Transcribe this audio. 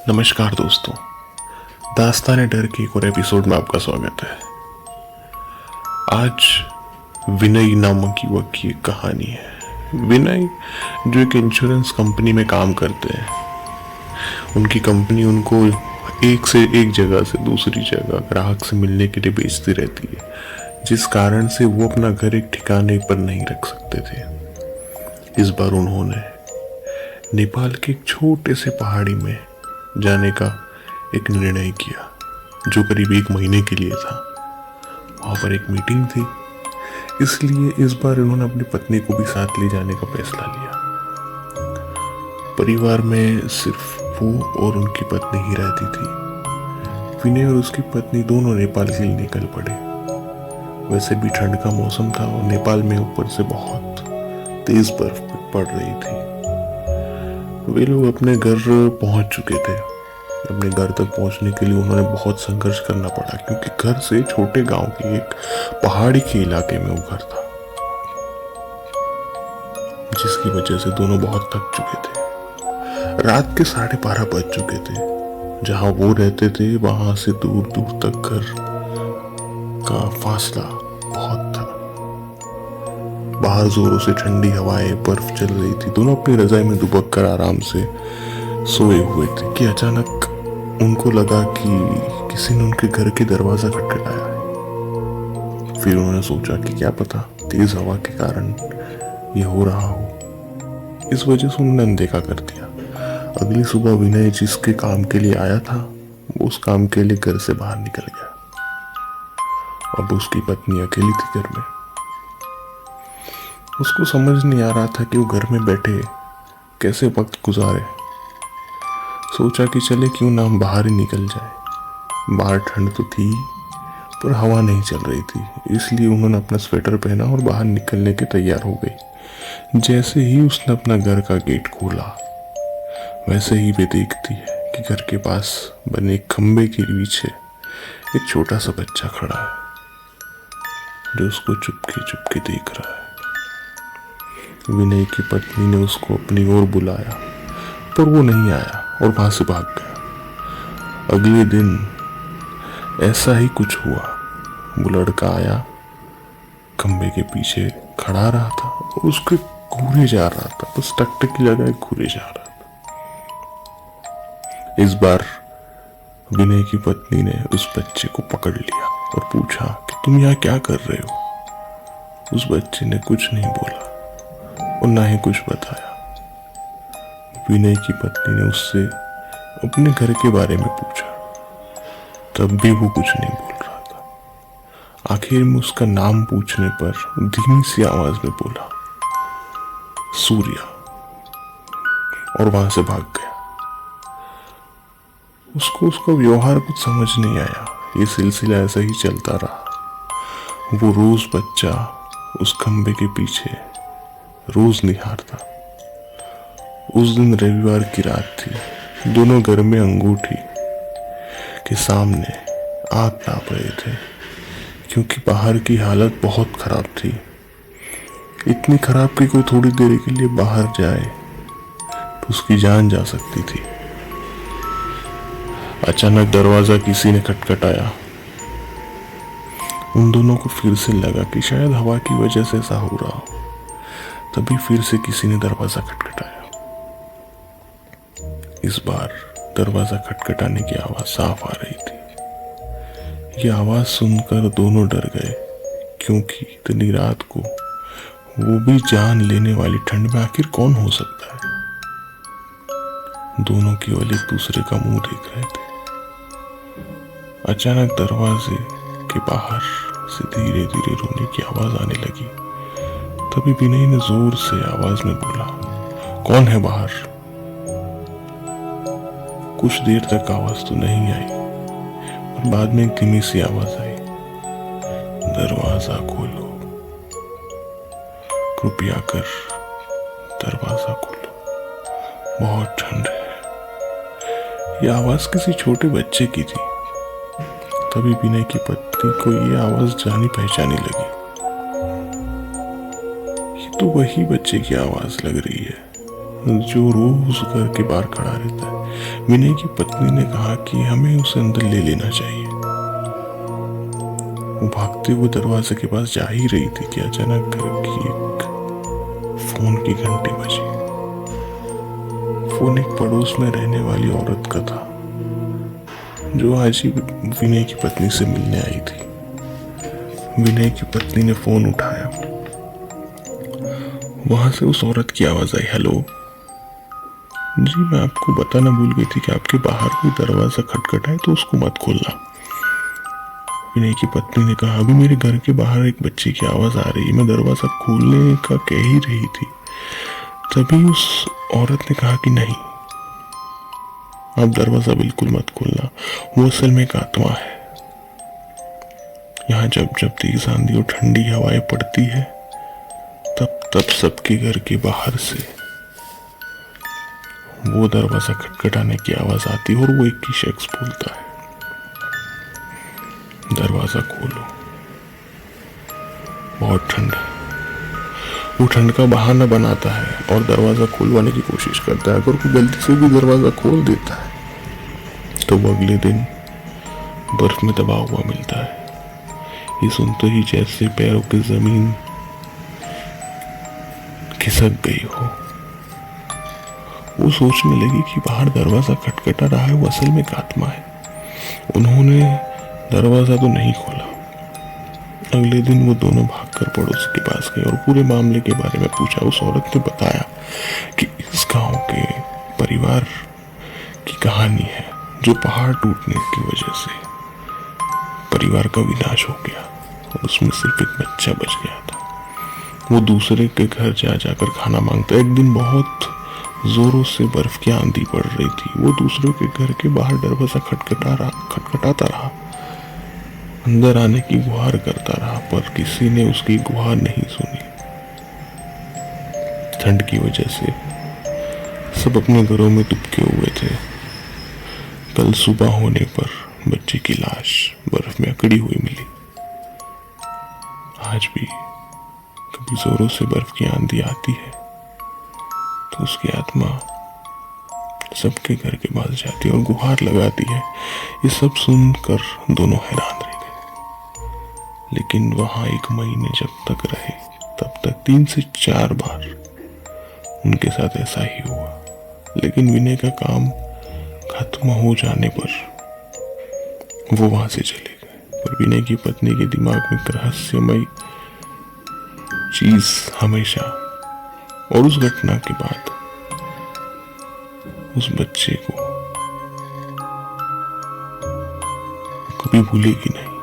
नमस्कार दोस्तों, दास्तान डर के एक और एपिसोड में आपका स्वागत है। आज विनय नामक युवक की एक कहानी है। विनय जो एक इंश्योरेंस कंपनी में काम करते हैं, उनकी कंपनी उनको एक से एक जगह से दूसरी जगह ग्राहक से मिलने के लिए भेजती रहती है, जिस कारण से वो अपना घर एक ठिकाने पर नहीं रख सकते थे। इस बार उन्होंने नेपाल के एक छोटे से पहाड़ी में जाने का एक निर्णय किया, जो करीब 1 महीने के लिए था। वहाँ पर एक मीटिंग थी, इसलिए इस बार उन्होंने अपनी पत्नी को भी साथ ले जाने का फैसला लिया। परिवार में सिर्फ वो और उनकी पत्नी ही रहती थी। विनय और उसकी पत्नी दोनों नेपाल के लिए निकल पड़े। वैसे भी ठंड का मौसम था और नेपाल में ऊपर से बहुत तेज बर्फ पड़ रही थी। वे लोग अपने घर पहुंच चुके थे। अपने घर तक पहुंचने के लिए उन्होंने बहुत संघर्ष करना पड़ा, क्योंकि घर से छोटे गांव के एक पहाड़ी के इलाके में वो घर था, जिसकी वजह से दोनों बहुत थक चुके थे। रात के 12:30 बज चुके थे। जहां वो रहते थे वहां से दूर दूर तक घर का फासला बहुत था। बाहर जोरों से ठंडी हवाएं, बर्फ चल रही थी। दोनों अपनी रजाई में दुबक कर आराम से सोए हुए थे कि अचानक उनको लगा कि किसी ने उनके घर के दरवाजा खटखटाया है। फिर उन्होंने सोचा कि क्या पता तेज हवा के कारण ये हो रहा हो। इस वजह से उन्होंने अनदेखा कर दिया। अगली सुबह विनय जिसके काम के लिए आया था, वो उस काम के लिए घर से बाहर निकल गया। अब उसकी पत्नी अकेली थी घर में। उसको समझ नहीं आ रहा था कि वो घर में बैठे कैसे वक्त गुजारे। सोचा कि चले क्यों ना हम बाहर ही निकल जाए। बाहर ठंड तो थी पर हवा नहीं चल रही थी, इसलिए उन्होंने अपना स्वेटर पहना और बाहर निकलने के तैयार हो गई। जैसे ही उसने अपना घर का गेट खोला, वैसे ही वे देखती है कि घर के पास बने एक खंबे के पीछे एक छोटा सा बच्चा खड़ा है, जो उसको चुपके चुपके देख रहा है। विनय की पत्नी ने उसको अपनी ओर बुलाया, पर वो नहीं आया और वहां से भाग गया। अगले दिन ऐसा ही कुछ हुआ। वो लड़का आया, खंबे के पीछे खड़ा रहा था और उसके घूरे जा रहा था, बस टकटकी लगाए घूरे जा रहा था। इस बार विनय की पत्नी ने उस बच्चे को पकड़ लिया और पूछा कि तुम यहाँ क्या कर रहे हो। उस बच्चे ने कुछ नहीं बोला और ना ही कुछ बताया। विनय की पत्नी ने उससे अपने घर के बारे में पूछा, तब भी वो कुछ नहीं बोल रहा था। आखिर में उसका नाम पूछने पर धीमी सी आवाज में बोला, सूर्या, और वहां से भाग गया। उसको उसका व्यवहार कुछ समझ नहीं आया। ये सिलसिला ऐसा ही चलता रहा। वो रोज बच्चा उस खंबे के पीछे रोज निहारता। उस दिन रविवार की रात थी। दोनों घर में अंगूठी के सामने आग ताप रहे थे, क्योंकि बाहर की हालत बहुत खराब थी। इतनी खराब कि कोई थोड़ी देर के लिए बाहर जाए तो उसकी जान जा सकती थी। अचानक दरवाजा किसी ने खटखटाया। उन दोनों को फिर से लगा कि शायद हवा की वजह से ऐसा हो रहा हो। तभी फिर से किसी ने दरवाजा खटखटाया। इस बार दरवाजा खटखटाने की आवाज साफ आ रही थी। यह आवाज सुनकर दोनों डर गए, क्योंकि इतनी रात को, वो भी जान लेने वाली ठंड में, आखिर कौन हो सकता है। दोनों केवल एक दूसरे का मुंह देख रहे थे। अचानक दरवाजे के बाहर से धीरे धीरे रोने की आवाज आने लगी। तभी विनय ने जोर से आवाज में बोला, कौन है बाहर। कुछ देर तक आवाज तो नहीं आई, और बाद में एक धीमी सी आवाज आई, दरवाजा खोलो, कृपया कर दरवाजा खोलो, बहुत ठंड है। यह आवाज किसी छोटे बच्चे की थी। तभी विनय की पत्नी को यह आवाज जानी पहचानी लगी। ये तो वही बच्चे की आवाज लग रही है जो रोज घर के बाहर खड़ा रहता है। विनय की पत्नी ने कहा कि हमें उसे अंदर ले लेना चाहिए। वो भागते हुए दरवाजे के पास जा ही रही थी कि अचानक घर की एक फोन की घंटी बजी। फोन एक पड़ोस में रहने वाली औरत का था, जो आज ही विनय की पत्नी से मिलने आई थी। विनय की पत्नी ने फोन उठाया। वहां से उस औरत की आवाज आई, हेलो जी, मैं आपको बताना भूल गई थी कि आपके बाहर कोई दरवाजा खटखटाए तो उसको मत खोलना। विनय की पत्नी ने कहा, अभी मेरे घर के बाहर एक बच्चे की आवाज आ रही है, मैं दरवाजा खोलने का कह ही रही थी। तभी उस औरत ने कहा कि नहीं, आप दरवाजा बिल्कुल मत खोलना, वो असल में एक आत्मा है। यहाँ जब जब तेज आंधी और ठंडी हवाएं पड़ती है, तब तब सबके घर के बाहर से वो दरवाजा खटखटाने की आवाज आती है और वो एक ही शख्स बोलता है, दरवाजा खोलो, बहुत ठंड है। वो ठंड का बहाना बनाता है और दरवाजा खोलवाने की कोशिश करता है। अगर वो गलती से भी दरवाजा खोल देता है तो वो अगले दिन बर्फ में दबा हुआ मिलता है। ये सुनते ही जैसे पैरों की जमीन खिसक गई हो। वो सोचने लगी कि बाहर दरवाजा खटखटा रहा है, वो असल में एक आत्मा है। उन्होंने दरवाजा तो नहीं खोला। अगले दिन वो दोनों भागकर पड़ोस के पास गए और पूरे मामले के बारे में पूछा। उस औरत ने बताया कि इस गांव के परिवार की कहानी है, जो पहाड़ टूटने की वजह से परिवार का विनाश हो गया और उसमें सिर्फ एक बच्चा बच गया था। वो दूसरे के घर जा जाकर खाना मांगता। एक दिन बहुत जोरों से बर्फ की आंधी पड़ रही थी। वो दूसरों के घर के बाहर दरवाजा खटखटाता रहा, अंदर आने की गुहार करता रहा, पर किसी ने उसकी गुहार नहीं सुनी। ठंड की वजह से सब अपने घरों में दुबके हुए थे। कल सुबह होने पर बच्चे की लाश बर्फ में अकड़ी हुई मिली। आज भी कभी जोरों से बर्फ की आंधी आती है तो उसकी आत्मा सबके घर के पास जाती है और गुहार लगाती है। ये सब सुनकर दोनों हैरान रह गए। लेकिन वहां एक महीने जब तक रहे, तब तक 3 से 4 बार उनके साथ ऐसा ही हुआ। लेकिन विनय का काम खत्म हो जाने पर वो वहां से चले गए। पर विनय की पत्नी के दिमाग में एक रहस्यमय चीज हमेशा, और उस घटना के बाद उस बच्चे को कभी भूलेगी नहीं।